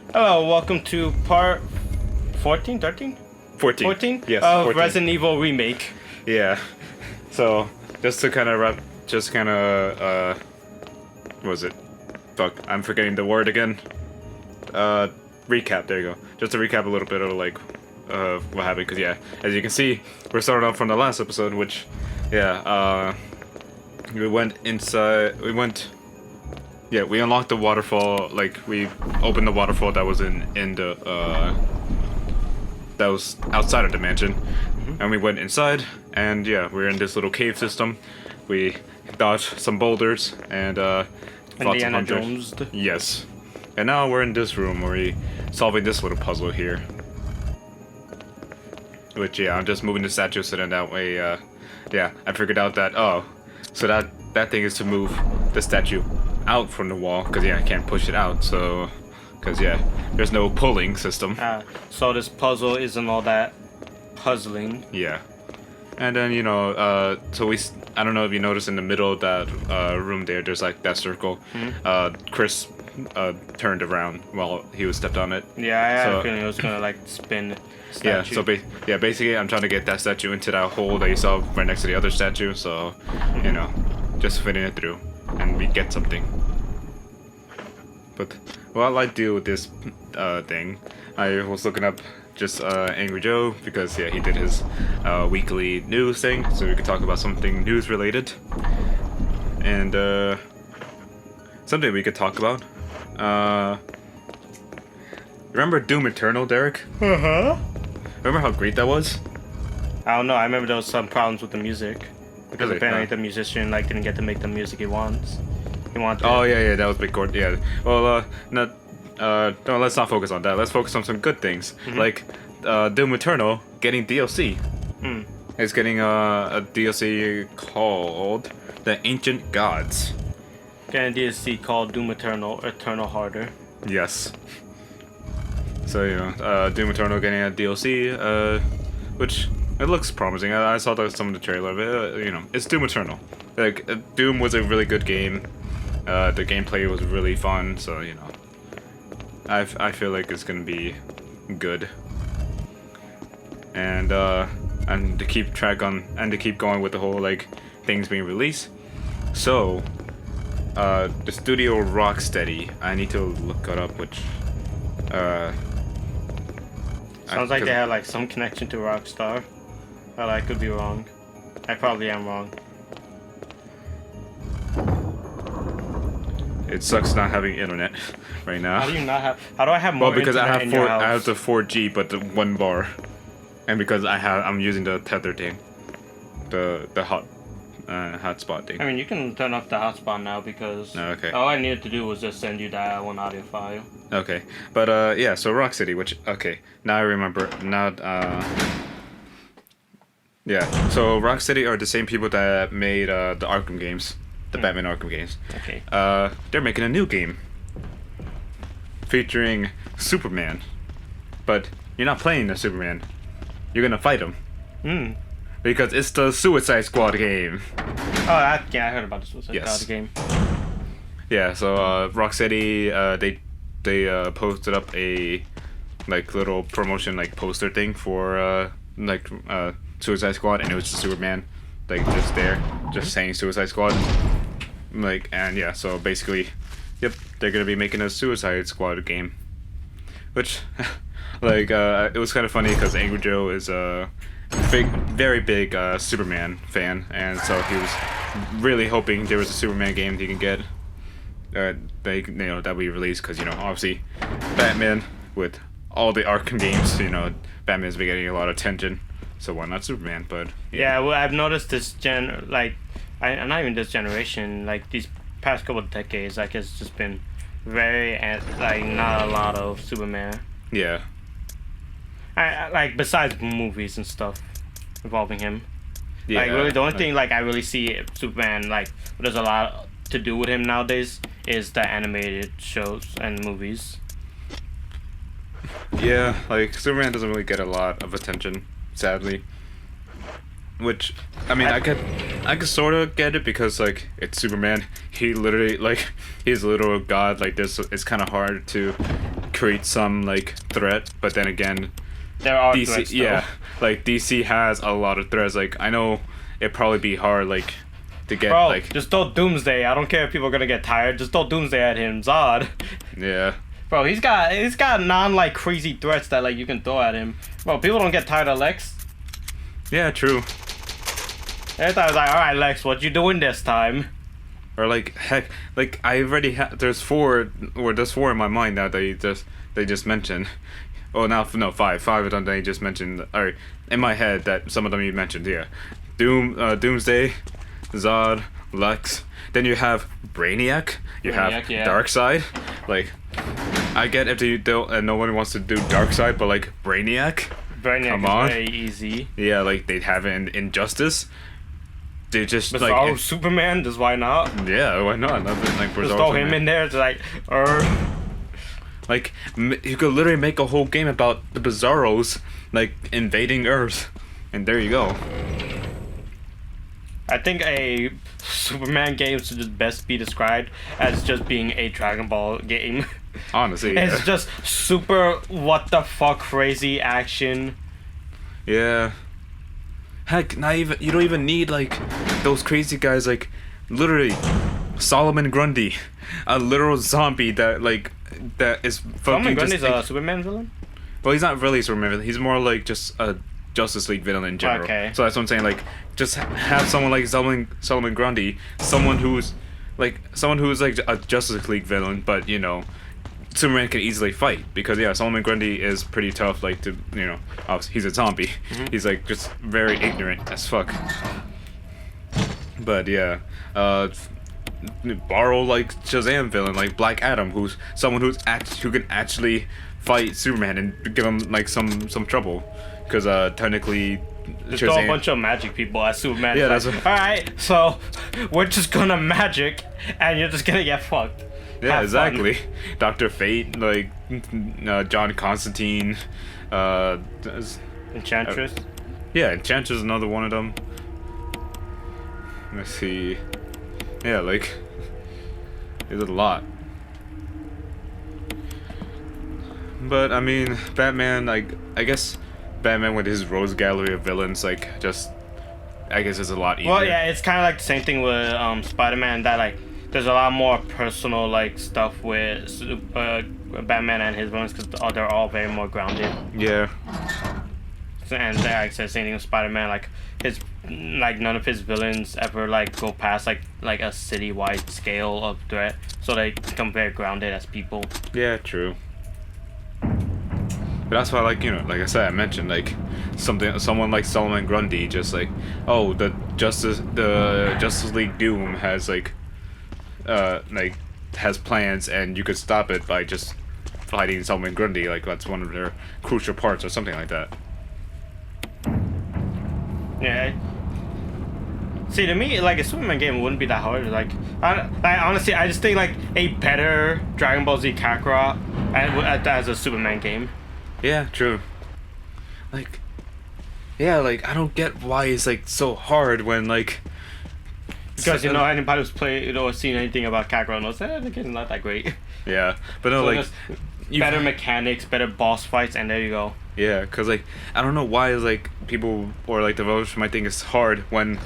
Hello, welcome to part 14, 13? 14. 14? Yes, Of 14. Resident Evil Remake. Yeah. So, just to kind of what was it? Fuck, I'm forgetting the word again. Recap, there you go. Just to recap a little bit of, like, what happened, because, yeah, as you can see, we're starting off from the last episode, which, yeah, we went inside, we unlocked the waterfall, like, we opened the waterfall that was in the, that was outside of the mansion, and we went inside, and yeah, we're in this little cave system. We dodged some boulders, and fought some Indiana hunters. Jones. Yes. And now we're in this room where we solving this little puzzle here. Which, yeah, I'm just moving the statue so then that way, yeah, I figured out that, oh, so that thing is to move the statue out from the wall, because, yeah, I can't push it out, so, because, yeah, there's no pulling system. So this puzzle isn't all that puzzling. Yeah. And then, you know, I don't know if you noticed in the middle of that room there's like that circle. Chris turned around while he was stepped on it. Yeah, I had So- a feeling it was gonna like spin the Yeah, statue. so basically I'm trying to get that statue into that hole that you saw right next to the other statue, so, you know, just fitting it through, and we get something. But while I deal with this thing, I was looking up just Angry Joe, because, yeah, he did his weekly news thing, so we could talk about something news related. And, something we could talk about. Remember Doom Eternal, Derek? Uh-huh. Remember how great that was? I don't know, I remember there was some problems with the music. Because Really? apparently Huh. the musician like didn't get to make the music he wants. He wanted Oh, yeah, that was big chord, yeah. Well, no, let's not focus on that. Let's focus on some good things. Like, Doom Eternal getting DLC. It's getting a DLC called The Ancient Gods. getting a DLC called Doom Eternal Harder. Yes. So, you know, Doom Eternal getting a DLC, which, it looks promising. I saw some of the trailer of it, you know, it's Doom Eternal. Like, Doom was a really good game. The gameplay was really fun, so, you know, I feel like it's gonna be good. And to keep track on, and to keep going with the whole, like, things being released. So, the studio Rocksteady, I need to look it up, which, Sounds like they have like some connection to Rockstar. But I could be wrong. I probably am wrong. It sucks not having internet right now. How do you not have? How do I have more Well, because internet in your house? I have the 4G, but the 1 bar, and because I'm using the tether thing, the hotspot thing. I mean, you can turn off the hotspot now because Okay. all I needed to do was just send you that one audio file. Okay, but yeah, so Rocksteady, which now I remember. Now yeah, so Rocksteady are the same people that made the Arkham games, the Batman Arkham games. Okay. They're making a new game featuring Superman, but you're not playing the Superman. You're gonna fight him. Because it's the Suicide Squad game. Oh, yeah, I heard about this. Was Yes. the game? Yeah, so Rocksteady, they posted up a like little promotion like poster thing for Suicide Squad, and it was just Superman, like just there, just saying Suicide Squad, like, and yeah, so basically, yep, they're gonna be making a Suicide Squad game, which, like, it was kind of funny because Angry Joe is a very big Superman fan, and so he was really hoping there was a Superman game he can get. That we released, because, you know, obviously Batman with all the Arkham games, you know, Batman's been getting a lot of attention, so why not Superman? But Yeah, well, I've noticed this not even this generation, like these past couple of decades, like it's just been very like not a lot of Superman. yeah, Like besides movies and stuff involving him. yeah. Like really, the only thing like I really see Superman like there's a lot to do with him nowadays is the animated shows and movies. Yeah, like Superman doesn't really get a lot of attention, sadly. Which, I mean, I could sort of get it because, like, it's Superman. He literally, like, he's a little god like this. So it's kind of hard to create some like threat, but then again, There are DC, threats, though. yeah, like DC has a lot of threats. Like I know it'd probably be hard, like to get Bro, like just throw Doomsday. I don't care if people are gonna get tired. Just throw Doomsday at him, Zod. yeah, Bro, he's got non like crazy threats that like you can throw at him. Bro, people don't get tired of Lex. yeah, true. Every time I was like, all right, Lex, what you doing this time? Or like heck, like I already had. There's four in my mind now that they just mentioned. Oh, now no, five of them they just mentioned. Or in my head that some of them you mentioned. Yeah, Doomsday, Zod, Lex. Then you have Brainiac. You have yeah. Darkseid. Like, I get if you don't, and no one wants to do Darkseid, but like Brainiac. Brainiac Come is on. very easy. Yeah, like they'd have it in Injustice. They just But like Superman, just why not? yeah, why not? Nothing like Just Bizarro throw him Superman. in there, it's like, Like, you could literally make a whole game about the Bizarros, like, invading Earth. And there you go. I think a Superman game should just best be described as just being a Dragon Ball game. Honestly, yeah. It's just super what the fuck crazy action. Yeah. Heck, you don't even need, like, those crazy guys, like, literally, Solomon Grundy. A literal zombie that, like, that is fucking Solomon just... Grundy's a Superman villain? Well, he's not really a Superman villain. He's more like just a Justice League villain in general. Okay. So that's what I'm saying. Like, just have someone like Solomon Grundy, someone who's like a Justice League villain, but you know, Superman can easily fight because yeah, Solomon Grundy is pretty tough. Like to obviously he's a zombie. Mm-hmm. He's like just very ignorant as fuck. But yeah, borrow like Shazam villain like Black Adam, who's someone who can actually fight Superman and give him like some trouble, because technically Just throw a bunch of magic people at Superman. Yeah, It's that's like, alright, so we're just gonna magic and you're just gonna get fucked. Yeah, Have exactly. Dr. Fate, like John Constantine, Enchantress. yeah, Enchantress is another one of them. Let's see. Yeah, like there's a lot. But I mean, Batman, like I guess Batman with his Rose Gallery of villains, like I guess it's a lot easier. Well, yeah, it's kind of like the same thing with Spider-Man. That like, there's a lot more personal like stuff with Batman and his villains because they're all very more grounded. Yeah. And like I said, same thing with Spider-Man. Like none of his villains ever like go past like a citywide scale of threat, so they become very grounded as people. Yeah, true. But that's why, like, like I said, I mentioned, like, someone like Solomon Grundy, just like, oh, the Justice League Doom has, like, has plans, and you could stop it by just fighting Solomon Grundy, like, that's one of their crucial parts, or something like that. Yeah. See, to me, like, a Superman game wouldn't be that hard. Like, honestly, I just think, like, a better Dragon Ball Z Kakarot as a Superman game. Yeah, true. Like, yeah, like, I don't get why it's, like, so hard when, like... Because, anybody who's played, or seen anything about Kakarot knows that the game's not that great. Yeah, but no, So like... just better mechanics, better boss fights, and there you go. Yeah, because, like, I don't know why, like, people or, like, developers might think it's hard when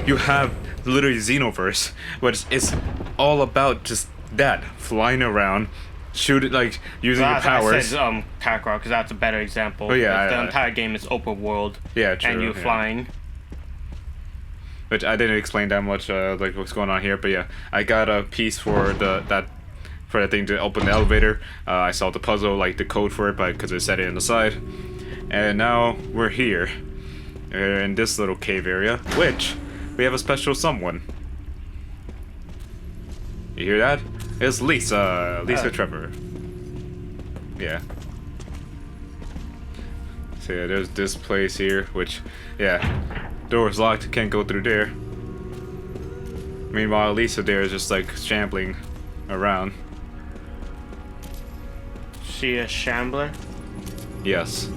you have literally Xenoverse, which is all about just that, flying around, shooting, like, using your powers. I said Kakarot, because that's a better example. Oh, yeah, the entire game is open world. Yeah, true. And you yeah. flying. Which I didn't explain that much, like, what's going on here, but yeah, I got a piece for that thing to open the elevator. I saw the puzzle, like the code for it, but because it said it on the side. And now we're here. We're in this little cave area, which we have a special someone. You hear that? It's Lisa Trevor. Yeah. So yeah, there's this place here, which, yeah, door's locked, can't go through there. Meanwhile, Lisa there is just like shambling around. She a shambler? Yes.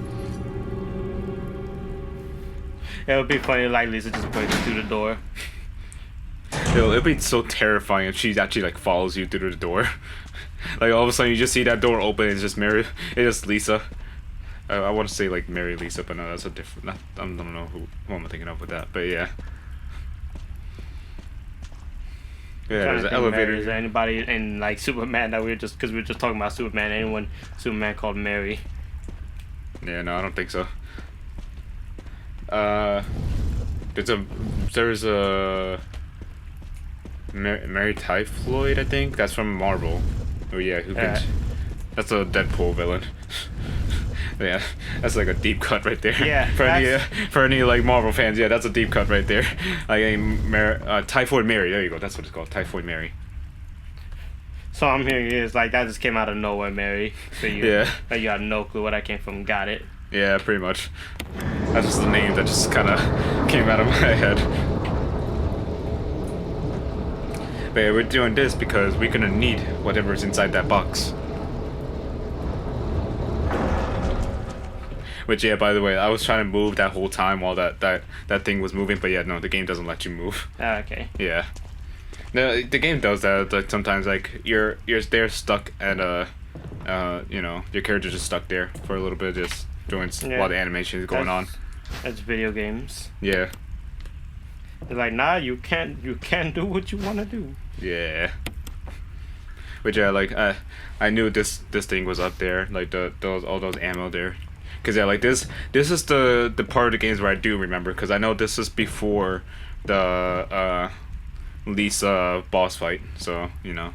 It would be funny like Lisa just breaks through the door. It'll be so terrifying if she actually like follows you through the door. Like all of a sudden you just see that door open. It's just Mary. It's just Lisa. I want to say like Mary Lisa, but no, that's a different. I don't know who I'm thinking of with that. But yeah. Yeah, there's an elevator. Mary. Is there anybody in like Superman that because we were just talking about Superman? Anyone Superman called Mary? Yeah, no, I don't think so. There's a Mary Typhoid, I think. That's from Marvel. Oh yeah, who can? That's a Deadpool villain. Yeah, that's like a deep cut right there. Yeah. For any like Marvel fans, yeah, that's a deep cut right there. Like a Typhoid Mary. There you go. That's what it's called. Typhoid Mary. So I'm hearing is like that just came out of nowhere, Mary. So you had no clue where that came from. Got it. Yeah, pretty much. That's just the name that just kind of came out of my head. But yeah, we're doing this because we're gonna need whatever's inside that box. Which, yeah, by the way, I was trying to move that whole time while that thing was moving, but yeah, no, the game doesn't let you move. Okay. Yeah. No, the game does that. Like sometimes, like you're there stuck at you know, your character's just stuck there for a little bit, just doing while the animation is going on. That's video games. Yeah. They're like, nah, you can't do what you want to do. Yeah. Which yeah, like I knew this thing was up there, like all those ammo there. Cause yeah, like this is the part of the games where I do remember, cause I know this is before the Lisa boss fight, so you know.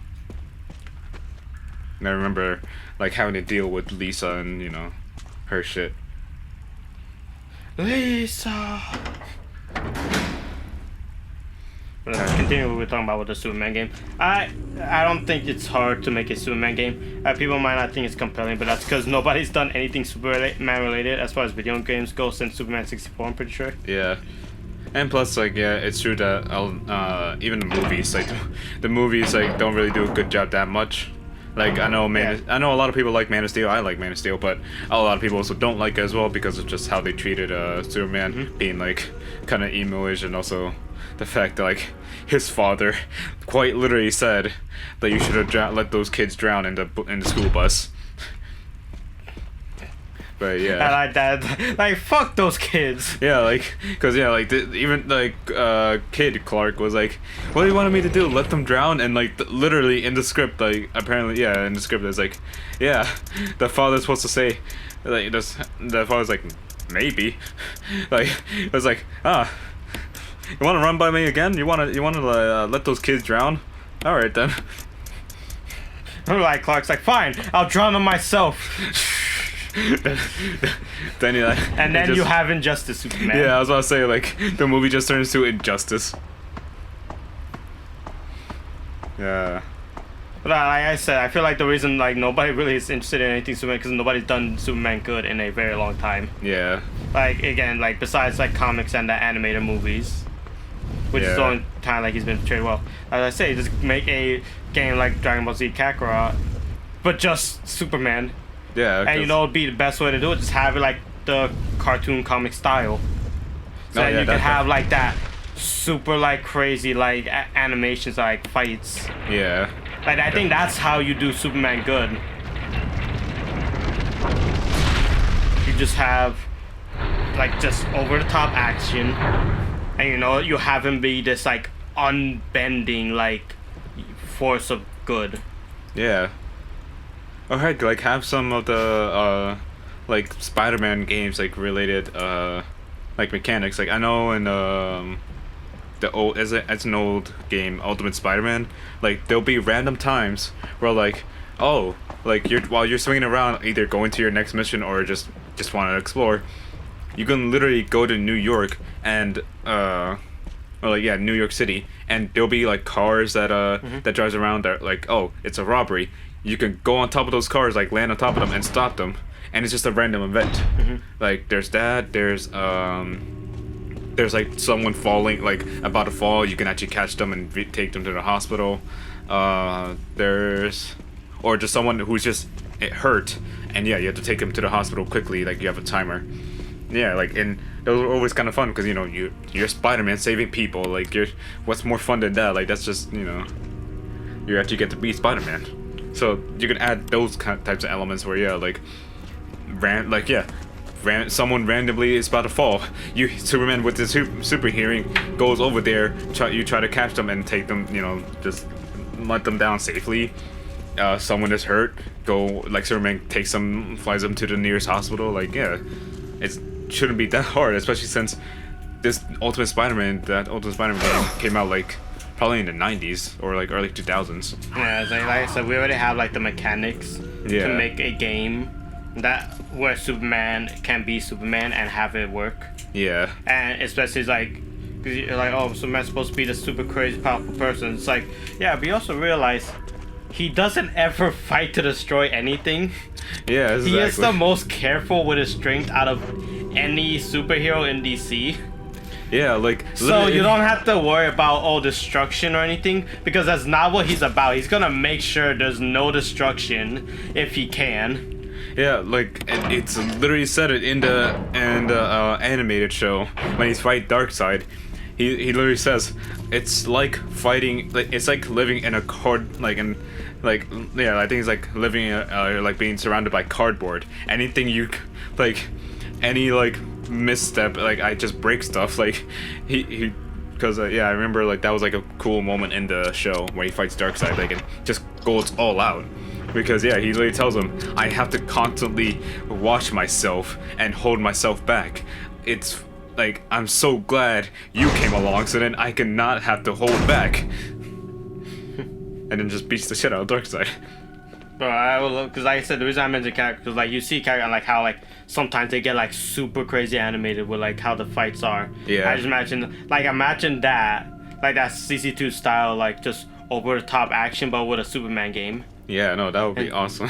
And I remember like having to deal with Lisa and you know her shit. Lisa. Let's continue what we were talking about with the Superman game. I don't think it's hard to make a Superman game. People might not think it's compelling, but that's because nobody's done anything Superman related as far as video games go since Superman 64, I'm pretty sure. Yeah. And plus, like, yeah, it's true that even the movies, like, the movies, like, don't really do a good job that much. Like, I know I know a lot of people like Man of Steel. I like Man of Steel, but a lot of people also don't like it as well because of just how they treated Superman being, like, kind of emo-ish, and also the fact that, like, his father quite literally said that you should have let those kids drown in the school bus. But yeah, I like that. Like, fuck those kids. Yeah, like, cause yeah, like even like kid Clark was like, "What do you wanted me to do? Let them drown?" And like literally in the script, like apparently, yeah, in the script it's like, yeah, the father's supposed to say, like, the father's like, maybe, like it was like, you want to run by me again? You want to let those kids drown? All right then. Like Clark's like, fine, I'll drown them myself. Then you like, and then you have Injustice Superman. Yeah, I was about to say, like, the movie just turns to Injustice. Yeah. But like I said, I feel like the reason like nobody really is interested in anything Superman because nobody's done Superman good in a very long time. Yeah. Like again, like besides like comics and the animated movies, which is the only time like he's been portrayed well. As I say, just make a game like Dragon Ball Z Kakarot, but just Superman. Yeah. And you know it'd be the best way to do it. Just have it like the cartoon comic style. So you can have like that super like crazy like animations like fights. Yeah. Like I think that's how you do Superman good. You just have like just over the top action, and you know you have him be this like unbending like force of good. Yeah. Or heck, like have some of the like Spider-Man games like related like mechanics. Like I know in the old it's an old game, Ultimate Spider-Man, like there'll be random times where like, oh, like while you're swinging around either going to your next mission or just want to explore, you can literally go to New York and or like New York City, and there'll be like cars that that drives around that like, oh, it's a robbery. You can go on top of those cars, like land on top of them and stop them, and it's just a random event. Like there's that, there's like someone falling, like about to fall, you can actually catch them and take them to the hospital. There's, or just someone who's just hurt, and yeah, you have to take them to the hospital quickly, like you have a timer. Yeah, like in those were always kind of fun because you know you're Spider-Man saving people. Like what's more fun than that? Like that's just you actually get to be Spider-Man. So you can add those types of elements where someone randomly is about to fall. Superman with his super hearing goes over there. You try to catch them and take them. Just let them down safely. Someone is hurt. Superman takes them, flies them to the nearest hospital. It shouldn't be that hard, especially since that Ultimate Spider-Man game came out probably in the 90s or early 2000s. Yeah, like I said, we already have the mechanics to make a game where Superman can be Superman and have it work. Yeah. And especially because you're oh, Superman's supposed to be the super crazy powerful person. It's but you also realize he doesn't ever fight to destroy anything. Yeah, exactly. He is the most careful with his strength out of any superhero in DC. Yeah, so you don't have to worry about destruction or anything, because that's not what he's about. He's gonna make sure there's no destruction if he can. Yeah, it's literally said it in the animated show when he's fighting Darkseid. He literally says it's like fighting, it's like living in a I think it's like living in being surrounded by cardboard. Anything any misstep, I just break stuff. Because I remember that was a cool moment in the show where he fights Darkseid, and just goes all out. Because he literally tells him, I have to constantly watch myself and hold myself back. It's I'm so glad you came along so then I can not have to hold back. And then just beats the shit out of Darkseid. But I will, because like I said, the reason I mentioned characters, you see characters and how sometimes they get super crazy animated with how the fights are. Yeah. I just imagine that that CC2 style, just over the top action, but with a Superman game. Yeah, no, that would be awesome.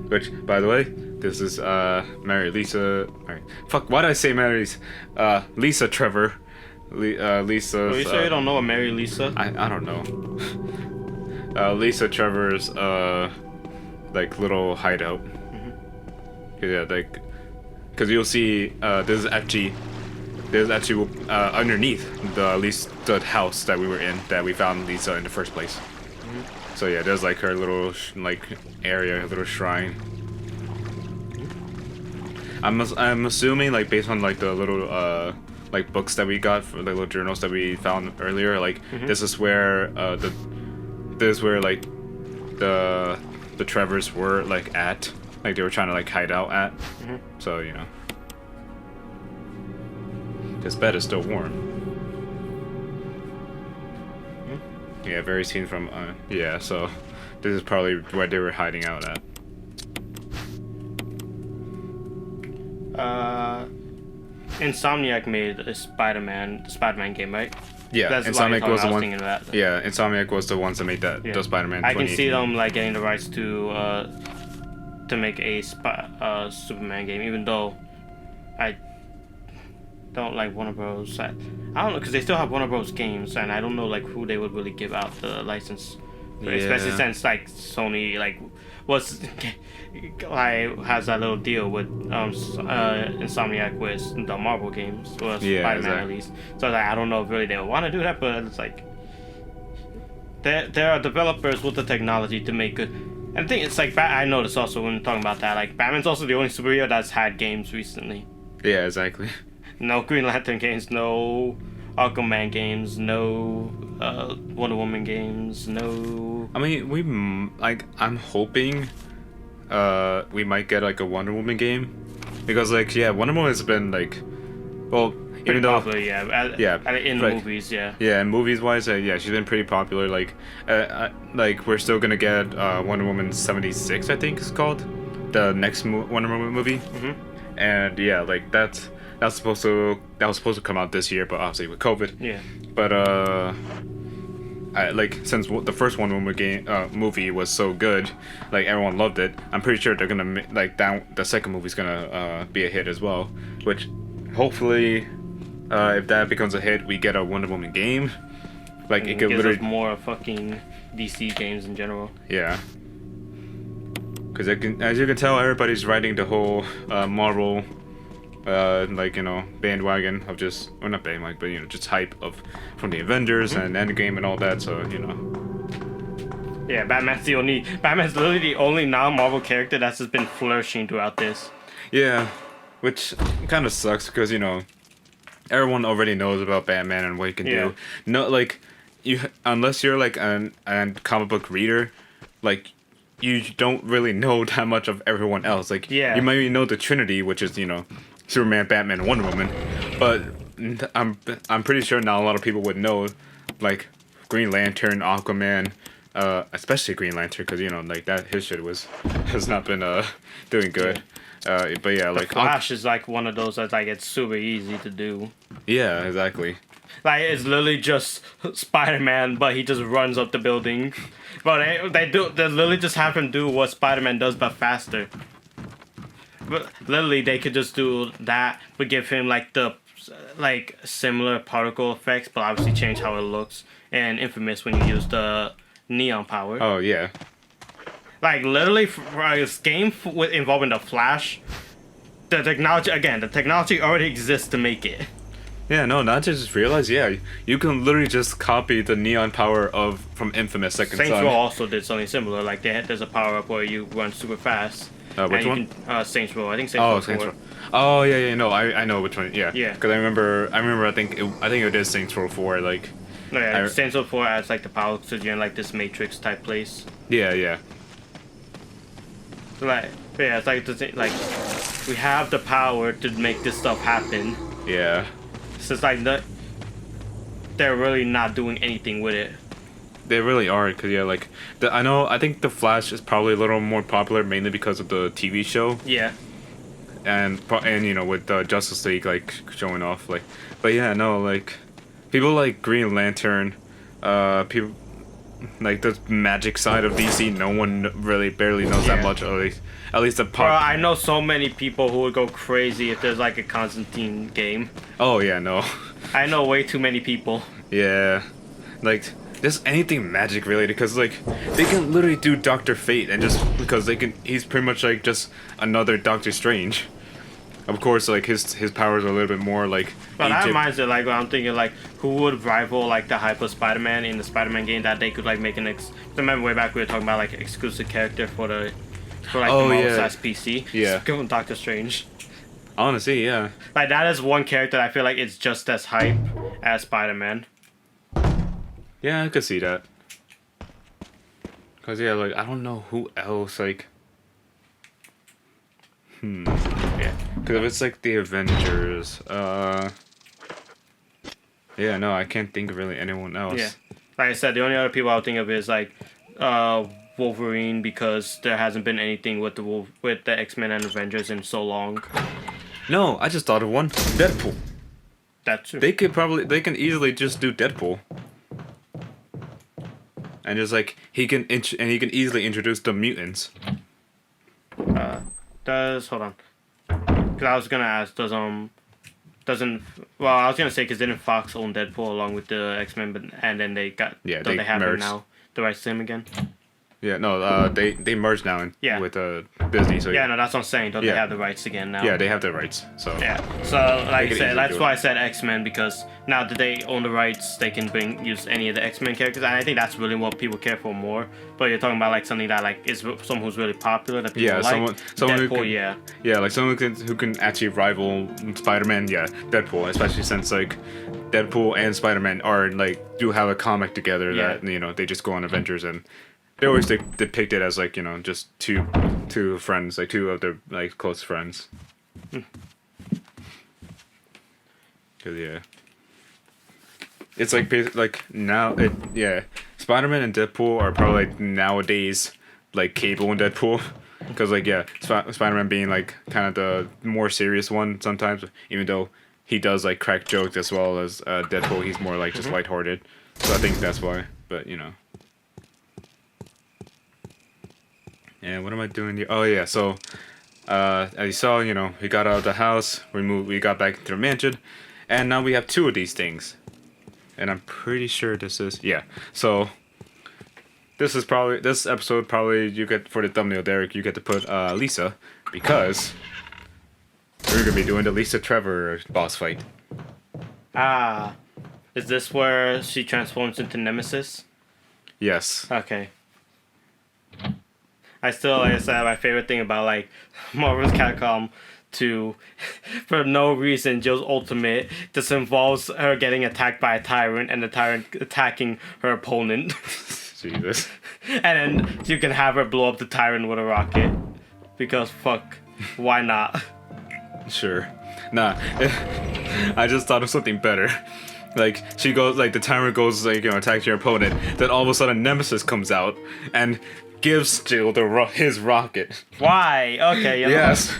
Which, by the way, this is Mary Lisa. Fuck, why did I say Mary's? Lisa Trevor. Lisa's. Oh, you sure you don't know a Mary Lisa? I don't know. Lisa Trevor's little hideout. Because you'll see there's actually underneath the house that we were in that we found Lisa in the first place. So yeah, there's her little area, her little shrine. I'm assuming based on the little books that we got, for the little journals that we found earlier, this is where the Trevors were at, they were trying to hide out at. So this bed is still warm. Yeah, very scene from so this is probably where they were hiding out at. Insomniac made a Spider-Man game, right? Yeah, that's Insomniac was the one. Yeah, Insomniac was the ones that made that the Spider-Man. I can see them getting the rights to make a Superman game, even though I don't like Warner Bros. I don't know, because they still have Warner Bros. Games, and I don't know who they would really give out the license, especially since Sony has that little deal with Insomniac with the Marvel games, or Spider-Man at least. So I don't know if really they would want to do that, but it's there are developers with the technology to make good. And I think it's I noticed also when talking about that, Batman's also the only superhero that's had games recently. Yeah, exactly. No Green Lantern games, no Aquaman games, no Wonder Woman games, no. I mean, I'm hoping we might get a Wonder Woman game, because Wonder Woman has been even though popular, in movies, in movies wise, she's been pretty popular. We're still gonna get Wonder Woman 76, I think it's called, the next Wonder Woman movie. And that was supposed to come out this year, but obviously with COVID. Yeah. But since the first Wonder Woman movie was so good, everyone loved it. I'm pretty sure they're gonna the second movie's gonna be a hit as well. Which hopefully, if that becomes a hit, we get a Wonder Woman game. It could literally us more fucking DC games in general. Yeah. Because as you can tell, everybody's riding the whole Marvel like, bandwagon of just, or not bandwagon, but just hype of from the Avengers and Endgame and all that. So Yeah, Batman's literally the only non-Marvel character that's just been flourishing throughout this. yeah, which kind of sucks because everyone already knows about Batman and what he can do. No, like unless you're like an comic book reader, like you don't really know that much of everyone else. Like you might know the Trinity, which is Superman, Batman, and Wonder Woman, but I'm pretty sure not a lot of people would know like Green Lantern, Aquaman, especially Green Lantern, because like that his shit has not been doing good. But yeah, like Flash is like one of those that's like it's super easy to do. Yeah, exactly. Like it's literally just Spider-Man, but he just runs up the building. But they literally just have him do what Spider-Man does, but faster. But literally, they could just do that, but give him like the similar particle effects, but obviously change how it looks. And Infamous when you use the neon power. Oh yeah. Like literally, for this game involving the Flash, the technology already exists to make it. Yeah, no, not to just realize. Yeah, you can literally just copy the neon power from Infamous Second Son. Saints Row also did something similar. Like there's a power up where you run super fast. Which one? Saints Row. I think Saints Row. Saints Row. Oh yeah. No, I know which one. Yeah. Yeah. Because I remember. I think it is Saints Row 4. Like. No, yeah. Saints Row 4 adds like the power to you're in like this Matrix type place. Yeah. So it's like we have the power to make this stuff happen. Yeah. So it's like they're really not doing anything with it. They really are, because I think the Flash is probably a little more popular mainly because of the TV show. Yeah. And with the Justice League like showing off but yeah, no, like people like Green Lantern, people like the magic side of DC, no one really barely knows that much, at least the Bro, I know so many people who would go crazy if there's like a Constantine game. Oh yeah, no. I know way too many people. Yeah, like just anything magic related, because like they can literally do Dr. Fate, and just because he's pretty much like just another Doctor Strange. Of course, like his powers are a little bit more like. But that reminds me, like I'm thinking, like who would rival like the hype of Spider-Man in the Spider-Man game that they could like make an remember way back we were talking about like exclusive character for the Marvel PC. Yeah. Give him Doctor Strange. Honestly, yeah. Like that is one character I feel like it's just as hype as Spider-Man. Yeah, I could see that. Cause like I don't know who else like. Yeah. Cause if it's like the Avengers, yeah, no, I can't think of really anyone else. Yeah. Like I said, the only other people I would think of is like Wolverine, because there hasn't been anything with the X-Men and Avengers in so long. No, I just thought of one. Deadpool. That's true. They can easily just do Deadpool. And just like he can easily introduce the mutants. Hold on. Because I was gonna ask, I was gonna say, because didn't Fox own Deadpool along with the X-Men, and then they got, they have merged. him now, the rights to him again? Yeah, no, they merged now with Disney. So yeah, no, that's what I'm saying. Don't they have the rights again now? Yeah, they have the rights. So yeah, so like I said, that's why I said X-Men, because now that they own the rights, they can use any of the X-Men characters, and I think that's really what people care for more. But you're talking about like something that like is someone who's really popular that people like. Someone Deadpool, like someone who can actually rival Spider-Man. Yeah, Deadpool, especially since like Deadpool and Spider-Man do have a comic together that they just go on Avengers, and they always depict it as like just two friends, like two of their like close friends. Cause it's like now Spider-Man and Deadpool are probably like nowadays like Cable and Deadpool, because like Spider-Man being like kind of the more serious one sometimes, even though he does like crack jokes, as well as Deadpool, he's more like just lighthearted. So I think that's why. But And what am I doing here? Oh yeah, so as you saw, we got out of the house, we got back into the mansion, and now we have two of these things. And I'm pretty sure this is so this episode probably you get for the thumbnail, Derek, you get to put Lisa, because We're gonna be doing the Lisa Trevor boss fight. Ah, is this where she transforms into Nemesis? Yes. Okay. I still, like I said, my favorite thing about like Marvel's Capcom 2, for no reason, Jill's ultimate just involves her getting attacked by a tyrant and the tyrant attacking her opponent. Jesus. And then you can have her blow up the tyrant with a rocket. Because fuck, why not? Sure. Nah. I just thought of something better. Like, she goes, like, the tyrant goes, like, attacks your opponent. Then all of a sudden, Nemesis comes out and gives Jill his rocket. Why? Okay, you know. Yes.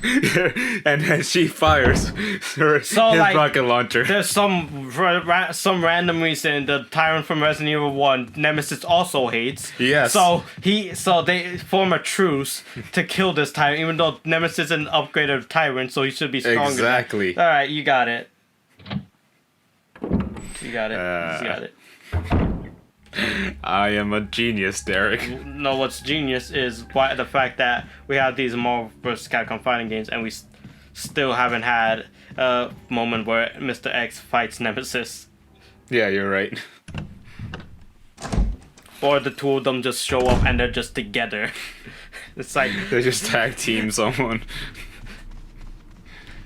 And then she fires his rocket launcher. There's some random reason the tyrant from Resident Evil 1 Nemesis also hates. Yes. So they form a truce to kill this tyrant, even though Nemesis is an upgraded tyrant, so he should be stronger. Exactly. All right, you got it. You got it. You got it. I am a genius, Derek. No, what's genius is the fact that we have these Marvel vs. Capcom fighting games, and we still haven't had a moment where Mr. X fights Nemesis. Yeah, you're right. Or the two of them just show up and they're just together. It's like they just tag team someone.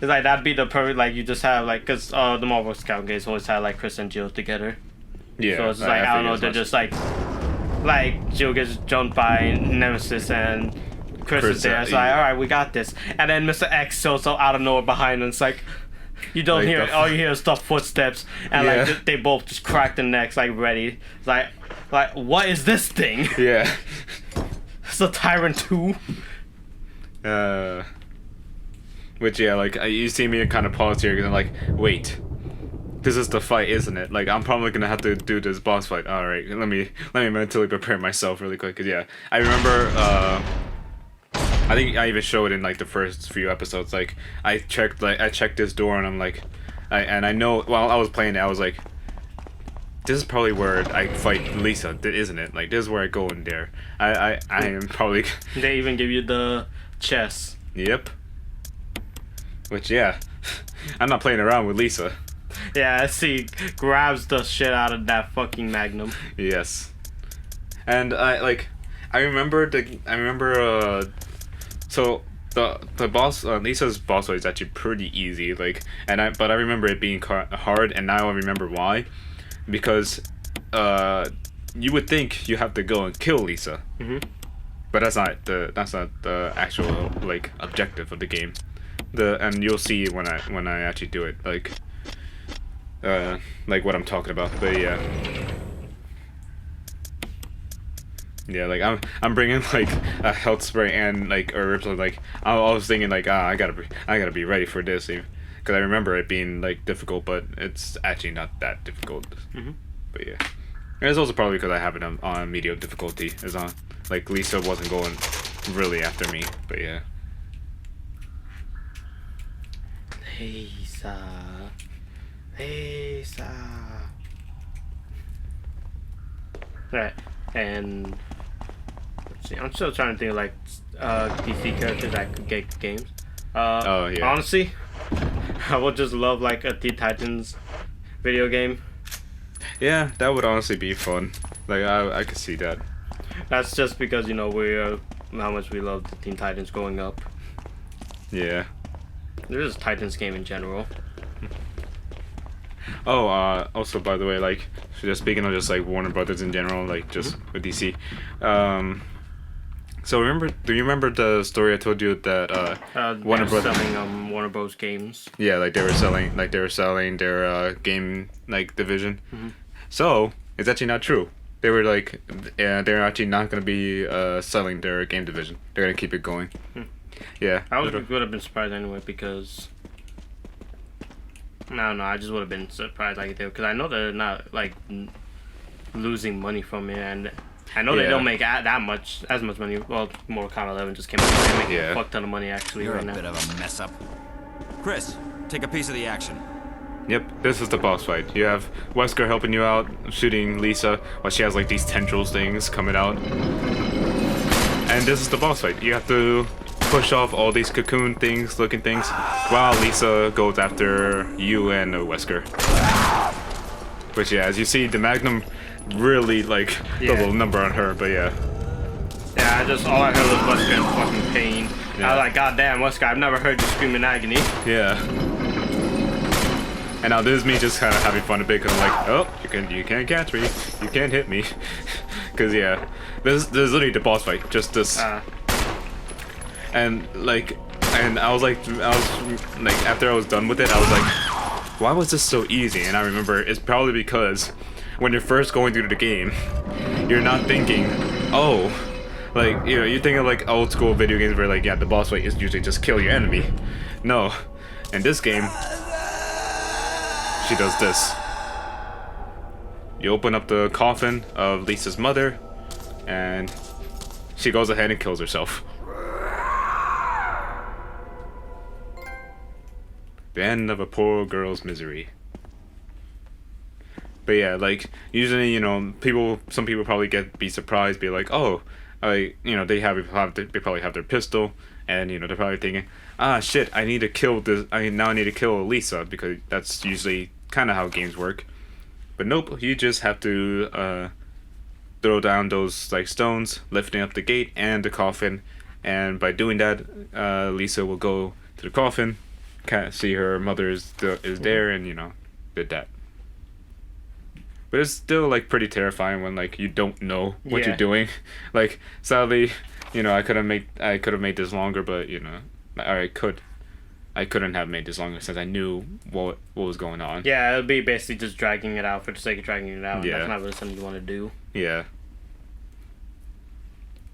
It's like that'd be the perfect, like, you just have like, cause the Marvel vs. Capcom games always had like Chris and Jill together. Yeah. So it's like I don't know, they're just like Jill gets jumped by Nemesis and Chris is there. It's like, all right, we got this. And then Mr. X shows up out of nowhere behind them. It's like you don't hear it. All you hear is the footsteps, and like they both just crack the necks like ready. It's like what is this thing? Yeah. It's a Tyrant 2. Which like you see me kind of pause here because I'm like, wait. This is the fight, isn't it? Like, I'm probably gonna have to do this boss fight. All right, let me mentally prepare myself really quick. Cause yeah, I remember. I think I even showed in like the first few episodes. Like, I checked this door and I'm like, I know while I was playing it, I was like, this is probably where I fight Lisa, isn't it? Like, this is where I go in there. I am probably. They even give you the chess. Yep. Which yeah, I'm not playing around with Lisa. Yeah, she grabs the shit out of that fucking Magnum. Yes. And I remember so the boss Lisa's boss fight is actually pretty easy, like, but I remember it being hard, and now I remember why. Because you would think you have to go and kill Lisa. Mm-hmm. But that's not the actual like objective of the game. And you'll see when I actually do it, like what I'm talking about. But yeah, like I'm bringing like a health spray and like herbs. Like I was thinking like I gotta be ready for this, because I remember it being like difficult, but it's actually not that difficult. Mm-hmm. But yeah, and it's also probably because I have it on medium difficulty. Is on like Lisa wasn't going really after me, but yeah. Lisa. Right, and let's see, I'm still trying to think of like DC characters that could get games. Oh yeah. Honestly, I would just love like a Teen Titans video game. Yeah, that would honestly be fun. Like I could see that. That's just because we're how much we love the Teen Titans growing up. Yeah. There's a Titans game in general. Oh, also by the way, like, just speaking of just like Warner Brothers in general, like just with DC. So do you remember the story I told you that Warner Brothers selling Warner Bros. Games? Yeah, like they were selling their game like division. Mm-hmm. So it's actually not true. They were like, they're actually not gonna be selling their game division. They're gonna keep it going. Yeah. I would have been surprised anyway, because I just would have been surprised like they, because I know they're not like losing money from it, and I know they don't make as much money. Well, Mortal Kombat 11 just came out, they're making a fuck ton of money actually. You're right a now. bit of a mess up. Chris, take a piece of the action. Yep, this is the boss fight. You have Wesker helping you out, shooting Lisa while she has like these tendrils things coming out. And this is the boss fight. You have to push off all these cocoon things, looking things, while Lisa goes after you and Wesker. Which yeah, as you see, the Magnum really like the little number on her, but yeah. Yeah, all I heard was Wesker in fucking pain. Yeah. I was like, God damn, Wesker, I've never heard you scream in agony. Yeah. And now this is me just kind of having fun a bit, because I'm like, oh, you can't catch me, you can't hit me, because yeah, this is literally the boss fight, just this. And I was like, after I was done with it, I was like, why was this so easy? And I remember it's probably because when you're first going through the game, you're not thinking, oh, like, you know, you think of like old school video games where like, yeah, the boss fight is usually just kill your enemy. No, in this game, she does this. You open up the coffin of Lisa's mother, and she goes ahead and kills herself. The end of a poor girl's misery. But yeah, like usually, you know, some people probably be surprised, be like, oh, you know, they probably have their pistol, and you know, they're probably thinking, ah, shit, I need to kill this. I need to kill Lisa, because that's usually kind of how games work. But nope, you just have to throw down those like stones, lifting up the gate and the coffin, and by doing that, Lisa will go to the coffin, can't see her mother is there, and you know, did that. But it's still like pretty terrifying when like you don't know what you're doing. Like sadly, you know, I could have made this longer, but you know, I couldn't have made this longer since I knew what was going on. Yeah, it'll be basically just dragging it out for the sake of dragging it out. Yeah. That's not really something you want to do. Yeah.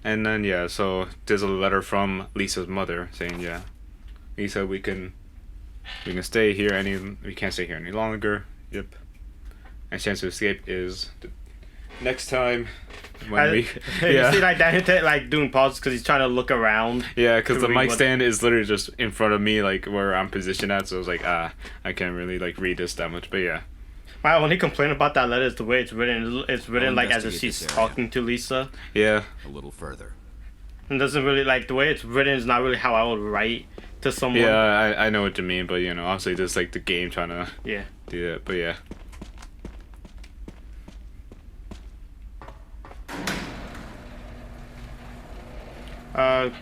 And then yeah, so there's a letter from Lisa's mother saying, yeah, Lisa, we can stay here we can't stay here any longer. Yep. And chance to escape is the next time when You see like Daniel like doing pauses because he's trying to look around. Yeah, because the mic stand is literally just in front of me, like where I'm positioned at, so I was like, I can't really like read this that much, but yeah. My only complaint about that letter is the way it's written. It's written like as if she's talking to Lisa. Yeah. A little further. And doesn't really like the way it's written is not really how I would write to someone. Yeah, I know what you mean, but you know, obviously just like the game trying to do that, but yeah.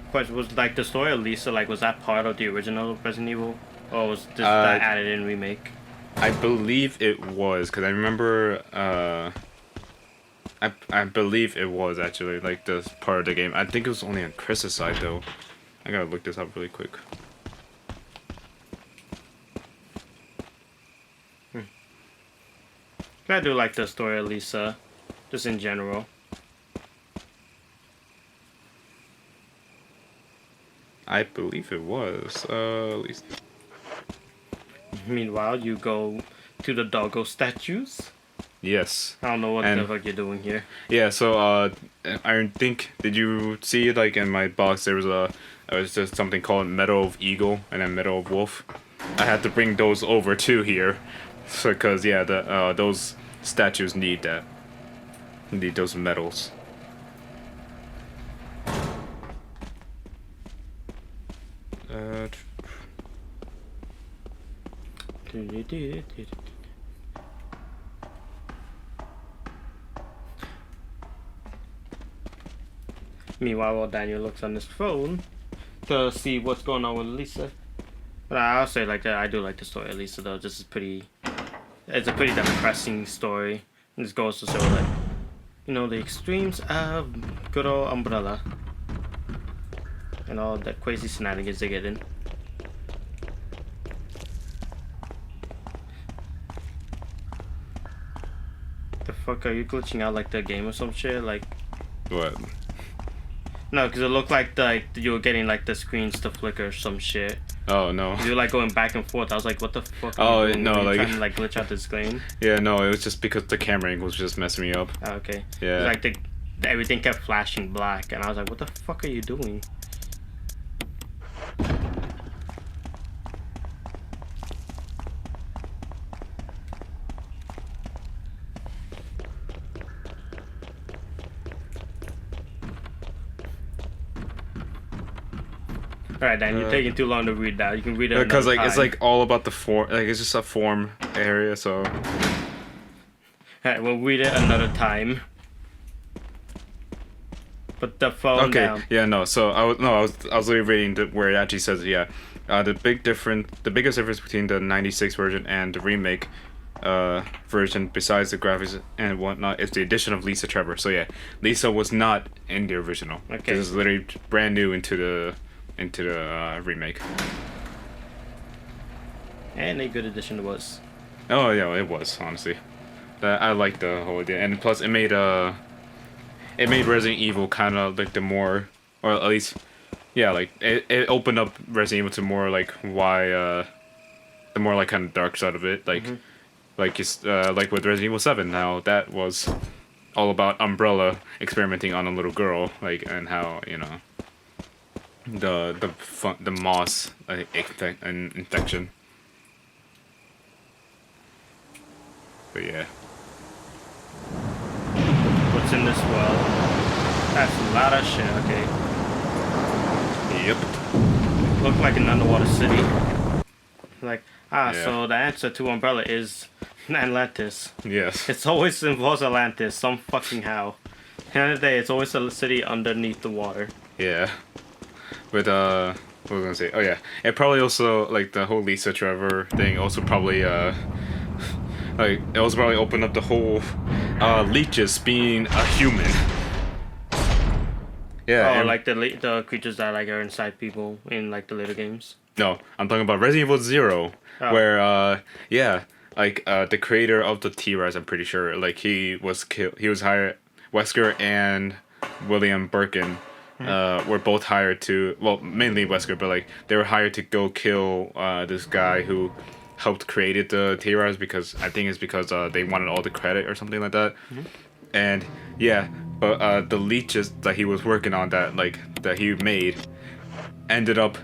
Question was like the story of Lisa, like was that part of the original Resident Evil, or was this that added in Remake? I believe it was, because I remember, I believe it was actually, like, this part of the game. I think it was only on Chris's side, though. I gotta look this up really quick. I do like the story of Lisa, just in general. I believe it was, at least. Meanwhile, you go to the doggo statues. Yes. I don't know what the fuck you're doing here. Yeah, so I think, did you see like in my box there was just something called Medal of Eagle and then Medal of Wolf. I had to bring those over to here, because yeah, those statues need those medals. Meanwhile, while Daniel looks on his phone to see what's going on with Lisa. But I'll say like that, I do like the story of Lisa though. It's a pretty depressing story. And this goes to show like, you know, the extremes of good old Umbrella. And all that crazy shenanigans they get in. The fuck, are you glitching out like the game or some shit? Like What? No, because it looked like you were getting like the screens to flicker or some shit. Oh no. You were like going back and forth. I was like, what the fuck? Oh are you no, like trying to like glitch out this game. Yeah, no, it was just because the camera angle was just messing me up. Oh, okay. Yeah. Like everything kept flashing black, and I was like, what the fuck are you doing? Alright, Dan, you're taking too long to read that. You can read it Because another it's time. like all about the form. Like it's just a form area. So Alright, we'll read it another time. Put the phone okay, down. yeah, no. So I was literally reading where it actually says the biggest difference between the '96 version and the remake version, besides the graphics and whatnot, is the addition of Lisa Trevor. So yeah, Lisa was not in the original. Okay. This is literally brand new into the remake. And a good addition it was. Oh yeah, it was honestly. I liked the whole idea, and plus it made Resident Evil kind of like the more, or at least, yeah, like it opened up Resident Evil to more like the more like kind of dark side of it, like like with Resident Evil 7. Now that was all about Umbrella experimenting on a little girl, like, and how the moss infection. But yeah. What's in this world? That's a lot of shit, okay. Yep. Look like an underwater city. Like, Yeah. so the answer to Umbrella is Atlantis. Yes. It's always involves Atlantis, some fucking how. At the end of the day, it's always a city underneath the water. Yeah. With what was I gonna say? Oh yeah. It probably also like the whole Lisa Trevor thing also probably like it also probably opened up the whole leeches being a human. Yeah. Oh, and- like the creatures that like are inside people in like the later games. No, I'm talking about Resident Evil 0, where the creator of the T-Res, I'm pretty sure, like he was killed. He was hired. Wesker and William Birkin were both hired to, well, mainly Wesker, but like they were hired to go kill this guy who helped created the T-Res, because I think it's because they wanted all the credit or something like that. And yeah, but the leeches that he was working on that he made ended up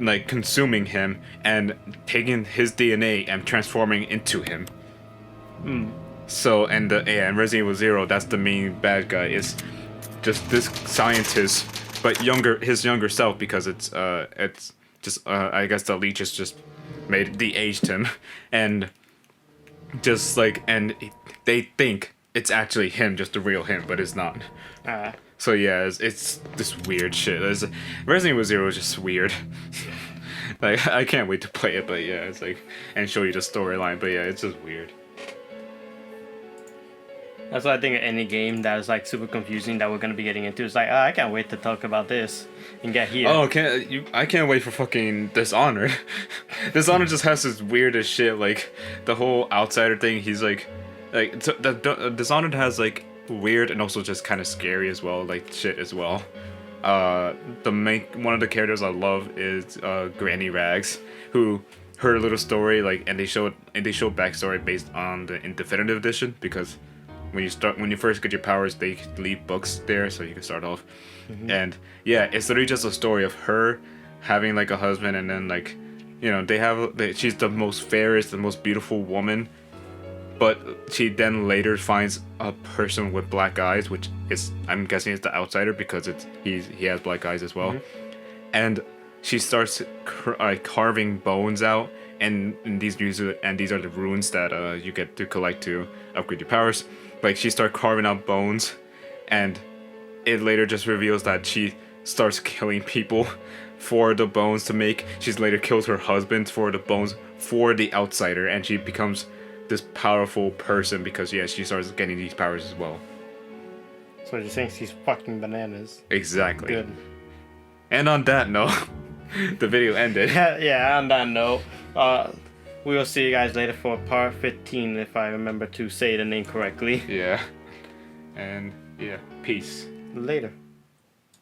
like consuming him and taking his DNA and transforming into him. So and Resident Evil 0, that's the main bad guy, is just this scientist, but his younger self, because it's just I guess the leeches just de-aged him, and just like, and they think it's actually him, just the real him, but it's not. So yeah, it's this weird shit. Resident Evil 0 is just weird. Like I can't wait to play it, but yeah, it's like, and show you the storyline, but yeah, it's just weird. That's why I think any game that is like super confusing that we're gonna be getting into is like, I can't wait to talk about this and get here. Oh, I can't wait for fucking Dishonored. Dishonored just has this weirdest shit, like the whole outsider thing. He's like Dishonored has like weird and also just kind of scary as well, like shit as well. One of the characters I love is Granny Rags, who her little story, like, and they show backstory based on the Definitive Edition, because when you first get your powers, they leave books there so you can start off. And yeah, it's literally just a story of her having like a husband, and then like, she's the most fairest, the most beautiful woman, but she then later finds a person with black eyes, which is, I'm guessing, it's the outsider, because he has black eyes as well. And she starts carving bones out, and these are the runes that you get to collect to upgrade your powers. Like, she starts carving out bones, and it later just reveals that she starts killing people for the bones to make. She's later kills her husband for the bones for the outsider, and she becomes this powerful person because, yeah, she starts getting these powers as well. So you're saying she's fucking bananas. Exactly. Good. And on that note, the video ended. Yeah, on that note, we will see you guys later for part 15, if I remember to say the name correctly. Yeah. And yeah, peace. Later.